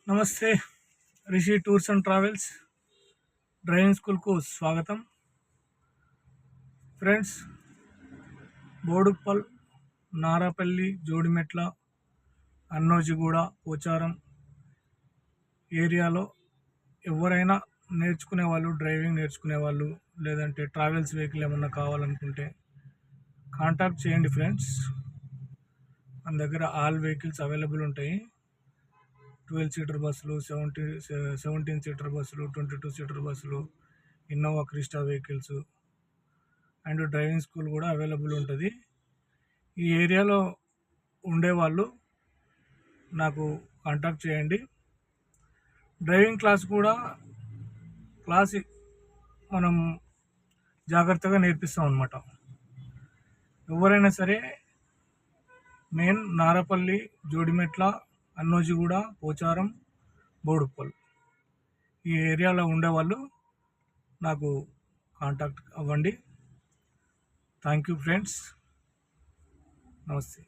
నమస్తే. Rishi tours and travels driving స్కూల్కు స్వాగతం. ఫ్రెండ్స్, బోడుప్పల్, నారాపల్లి, జోడిమెట్ల, అన్నోజిగూడ, పోచారం ఏరియాలో ఎవరైనా నేర్చుకునే వాళ్ళు, డ్రైవింగ్ నేర్చుకునే వాళ్ళు, లేదంటే ట్రావెల్స్ వెహికల్ ఏమన్నా కావాలనుకుంటే కాంటాక్ట్ చేయండి ఫ్రెండ్స్. మన దగ్గర ఆల్ వెహికల్స్ అవైలబుల్ ఉంటాయి. 12 సీటర్ బస్సులు, 17 సీటర్ బస్సులు, 22 సీటర్ బస్సులు, Innova Crysta vehicles and driving school కూడా అవైలబుల్ ఉంటుంది. ఈ ఏరియాలో ఉండేవాళ్ళు నాకు కాంటాక్ట్ చేయండి. డ్రైవింగ్ క్లాస్ మనం జాగ్రత్తగా నేర్పిస్తాం అన్నమాట. ఎవరైనా సరే మెయిన్ నారపల్లి, జోడిమెట్ల, అన్నోజిగూడ, పోచారం, బోడుప్పల్ ఈ ఏరియాలో ఉండేవాళ్ళు నాకు కాంటాక్ట్ అవ్వండి. Thank you friends. నమస్తే.